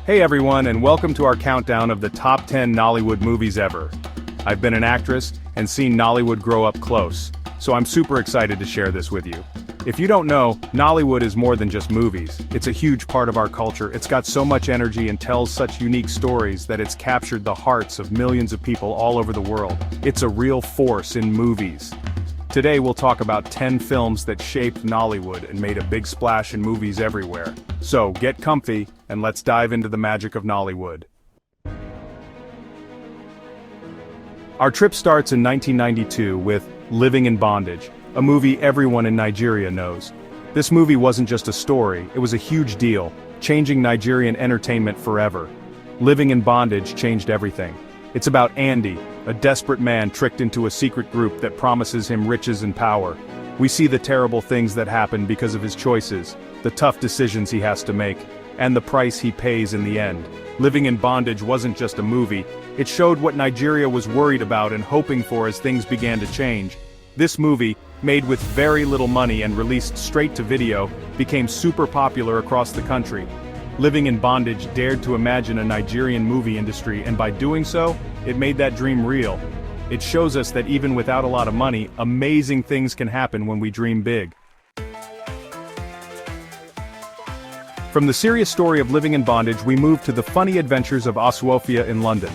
Hey everyone, and welcome to our countdown of the top 10 Nollywood movies ever. I've been an actress and seen Nollywood grow up close, so I'm super excited to share this with you. If you don't know, Nollywood is more than just movies. It's a huge part of our culture. It's got so much energy and tells such unique stories that it's captured the hearts of millions of people all over the world. It's a real force in movies. Today we'll talk about 10 films that shaped Nollywood and made a big splash in movies everywhere. So get comfy, and let's dive into the magic of Nollywood. Our trip starts in 1992 with Living in Bondage, a movie everyone in Nigeria knows. This movie wasn't just a story, it was a huge deal, changing Nigerian entertainment forever. Living in Bondage changed everything. It's about Andy, a desperate man tricked into a secret group that promises him riches and power. We see the terrible things that happen because of his choices, the tough decisions he has to make, and the price he pays in the end. Living in Bondage wasn't just a movie, it showed what Nigeria was worried about and hoping for as things began to change. This movie, made with very little money and released straight to video, became super popular across the country. Living in Bondage dared to imagine a Nigerian movie industry, and by doing so, it made that dream real. It shows us that even without a lot of money, amazing things can happen when we dream big. From the serious story of Living in Bondage, we move to the funny adventures of Osuofia in London.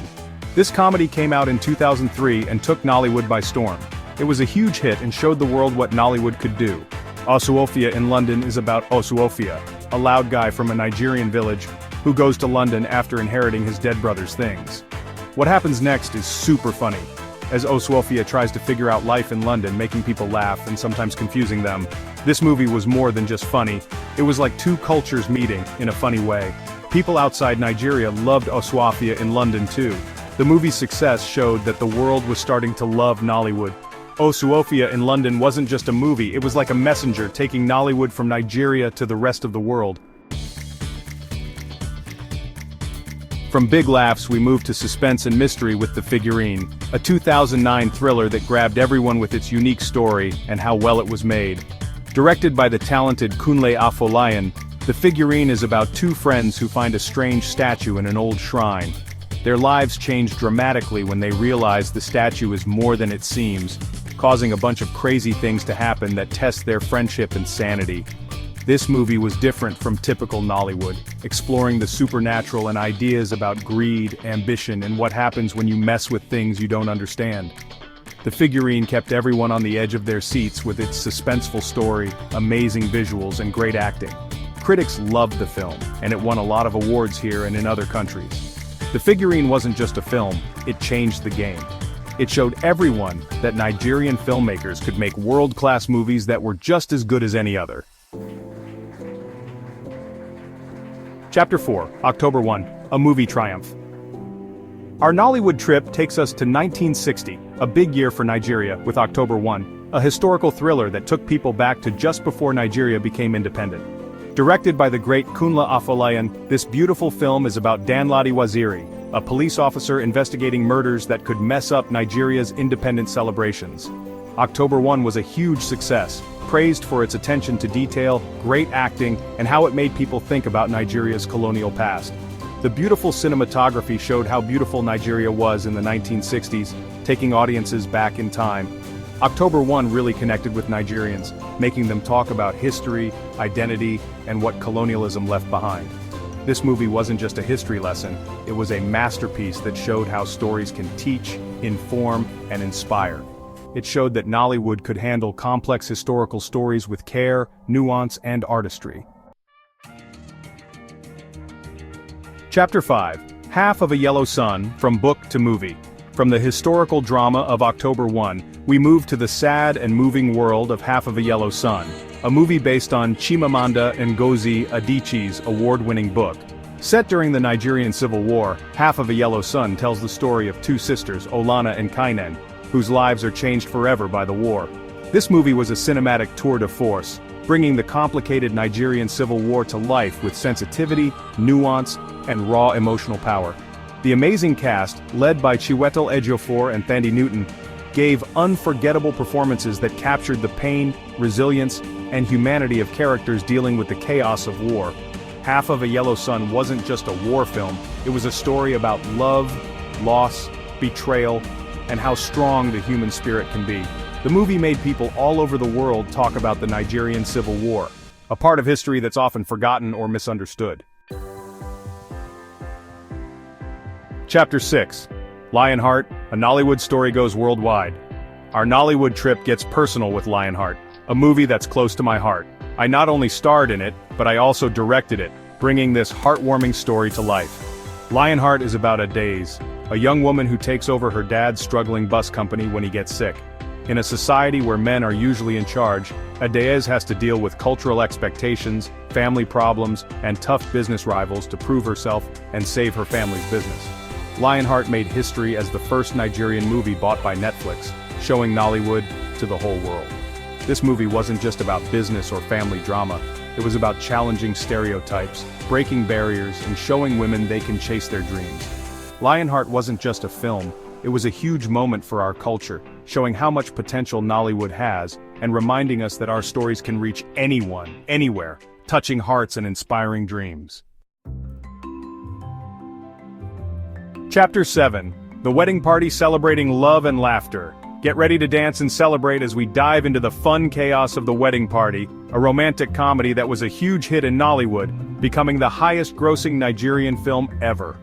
This comedy came out in 2003 and took Nollywood by storm. It was a huge hit and showed the world what Nollywood could do. Osuofia in London is about Osuofia, a loud guy from a Nigerian village who goes to London after inheriting his dead brother's things. What happens next is super funny, as Osuofia tries to figure out life in London, making people laugh and sometimes confusing them. This movie was more than just funny, it was like two cultures meeting in a funny way. People outside Nigeria loved Osuofia in London too. The movie's success showed that the world was starting to love Nollywood. Osuofia in London wasn't just a movie, it was like a messenger taking Nollywood from Nigeria to the rest of the world. From big laughs we moved to suspense and mystery with The Figurine, a 2009 thriller that grabbed everyone with its unique story and how well it was made. Directed by the talented Kunle Afolayan, The Figurine is about two friends who find a strange statue in an old shrine. Their lives change dramatically when they realize the statue is more than it seems, causing a bunch of crazy things to happen that test their friendship and sanity. This movie was different from typical Nollywood, exploring the supernatural and ideas about greed, ambition, and what happens when you mess with things you don't understand. The Figurine kept everyone on the edge of their seats with its suspenseful story, amazing visuals, and great acting. Critics loved the film, and it won a lot of awards here and in other countries. The Figurine wasn't just a film, it changed the game. It showed everyone that Nigerian filmmakers could make world-class movies that were just as good as any other. Chapter 4, October 1, A Movie Triumph. Our Nollywood trip takes us to 1960, a big year for Nigeria, with October 1, a historical thriller that took people back to just before Nigeria became independent. Directed by the great Kunle Afolayan, this beautiful film is about Danladi Waziri, a police officer investigating murders that could mess up Nigeria's independence celebrations. October 1 was a huge success, praised for its attention to detail, great acting, and how it made people think about Nigeria's colonial past. The beautiful cinematography showed how beautiful Nigeria was in the 1960s, taking audiences back in time. October 1 really connected with Nigerians, making them talk about history, identity, and what colonialism left behind. This movie wasn't just a history lesson, it was a masterpiece that showed how stories can teach, inform, and inspire. It showed that Nollywood could handle complex historical stories with care, nuance, and artistry. Chapter 5, Half of a Yellow Sun, From Book to Movie. From the historical drama of October 1, we move to the sad and moving world of Half of a Yellow Sun, a movie based on Chimamanda Ngozi Adichie's award-winning book. Set during the Nigerian Civil War, Half of a Yellow Sun tells the story of two sisters, Olana and Kainen, whose lives are changed forever by the war. This movie was a cinematic tour de force, bringing the complicated Nigerian Civil War to life with sensitivity, nuance, and raw emotional power. The amazing cast, led by Chiwetel Ejiofor and Thandi Newton, gave unforgettable performances that captured the pain, resilience, and humanity of characters dealing with the chaos of war. Half of a Yellow Sun wasn't just a war film, it was a story about love, loss, betrayal, and how strong the human spirit can be. The movie made people all over the world talk about the Nigerian Civil War, a part of history that's often forgotten or misunderstood. Chapter 6. Lionheart, a Nollywood story goes worldwide. Our Nollywood trip gets personal with Lionheart, a movie that's close to my heart. I not only starred in it, but I also directed it, bringing this heartwarming story to life. Lionheart is about Adaze, a young woman who takes over her dad's struggling bus company when he gets sick. In a society where men are usually in charge, Adaze has to deal with cultural expectations, family problems, and tough business rivals to prove herself and save her family's business. Lionheart made history as the first Nigerian movie bought by Netflix, showing Nollywood to the whole world. This movie wasn't just about business or family drama, it was about challenging stereotypes, breaking barriers, and showing women they can chase their dreams. Lionheart wasn't just a film, it was a huge moment for our culture, showing how much potential Nollywood has, and reminding us that our stories can reach anyone, anywhere, touching hearts and inspiring dreams. Chapter 7. The Wedding Party Celebrating Love and Laughter. Get ready to dance and celebrate as we dive into the fun chaos of The Wedding Party, a romantic comedy that was a huge hit in Nollywood, becoming the highest-grossing Nigerian film ever.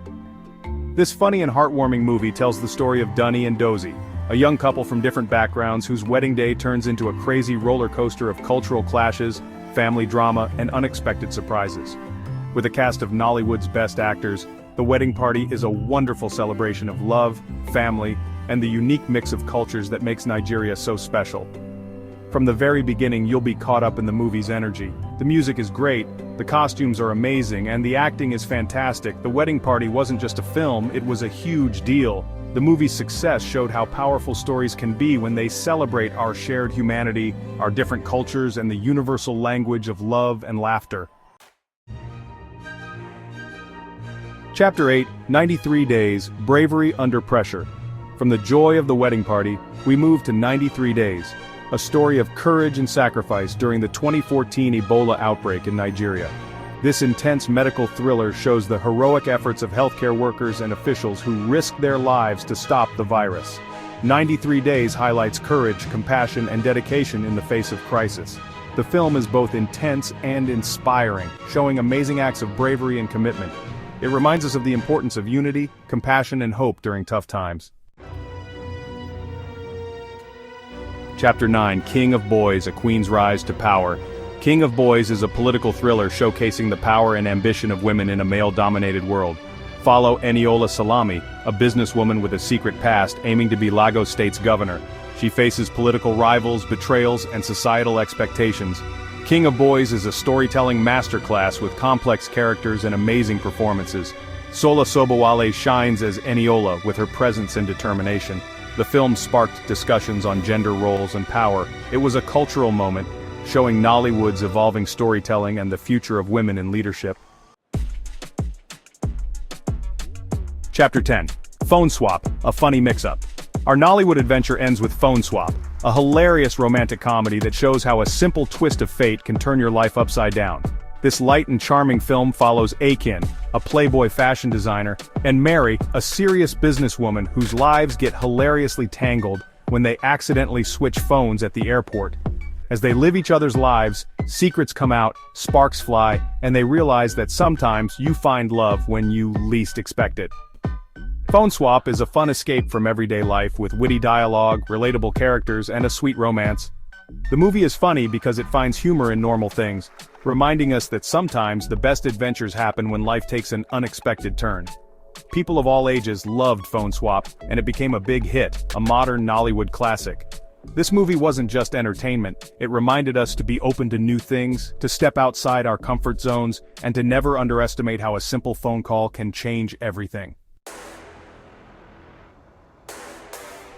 This funny and heartwarming movie tells the story of Dunny and Dozy, a young couple from different backgrounds whose wedding day turns into a crazy roller coaster of cultural clashes, family drama, and unexpected surprises. With a cast of Nollywood's best actors, The Wedding Party is a wonderful celebration of love, family, and the unique mix of cultures that makes Nigeria so special. From the very beginning, you'll be caught up in the movie's energy. The music is great, the costumes are amazing, and the acting is fantastic. The Wedding Party wasn't just a film, it was a huge deal. The movie's success showed how powerful stories can be when they celebrate our shared humanity, our different cultures, and the universal language of love and laughter. Chapter 8, 93 Days, Bravery Under Pressure. From the joy of the wedding party, we move to 93 Days, a story of courage and sacrifice during the 2014 Ebola outbreak in Nigeria. This intense medical thriller shows the heroic efforts of healthcare workers and officials who risked their lives to stop the virus. 93 Days highlights courage, compassion, and dedication in the face of crisis. The film is both intense and inspiring, showing amazing acts of bravery and commitment. It reminds us of the importance of unity, compassion, and hope during tough times. Chapter 9, King of Boys, A Queen's Rise to Power. King of Boys is a political thriller showcasing the power and ambition of women in a male-dominated world. Follow Eniola Salami, a businesswoman with a secret past aiming to be Lagos State's governor. She faces political rivals, betrayals, and societal expectations. King of Boys is a storytelling masterclass with complex characters and amazing performances. Sola Sobowale shines as Eniola with her presence and determination. The film sparked discussions on gender roles and power. It was a cultural moment, showing Nollywood's evolving storytelling and the future of women in leadership. Chapter 10. Phone Swap, a funny mix-up. Our Nollywood adventure ends with Phone Swap, a hilarious romantic comedy that shows how a simple twist of fate can turn your life upside down. This light and charming film follows Akin, a playboy fashion designer, and Mary, a serious businesswoman whose lives get hilariously tangled when they accidentally switch phones at the airport. As they live each other's lives, secrets come out, sparks fly, and they realize that sometimes you find love when you least expect it. Phone Swap is a fun escape from everyday life with witty dialogue, relatable characters, and a sweet romance. The movie is funny because it finds humor in normal things, reminding us that sometimes the best adventures happen when life takes an unexpected turn. People of all ages loved Phone Swap, and it became a big hit, a modern Nollywood classic. This movie wasn't just entertainment, it reminded us to be open to new things, to step outside our comfort zones, and to never underestimate how a simple phone call can change everything.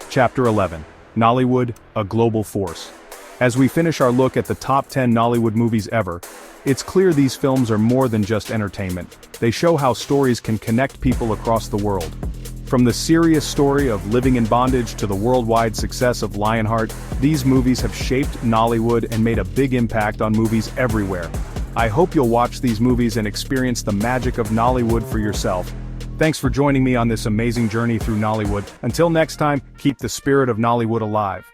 Chapter 11. Nollywood, a Global Force. As we finish our look at the top 10 Nollywood movies ever, it's clear these films are more than just entertainment. They show how stories can connect people across the world. From the serious story of living in bondage to the worldwide success of Lionheart, these movies have shaped Nollywood and made a big impact on movies everywhere. I hope you'll watch these movies and experience the magic of Nollywood for yourself. Thanks for joining me on this amazing journey through Nollywood. Until next time, keep the spirit of Nollywood alive.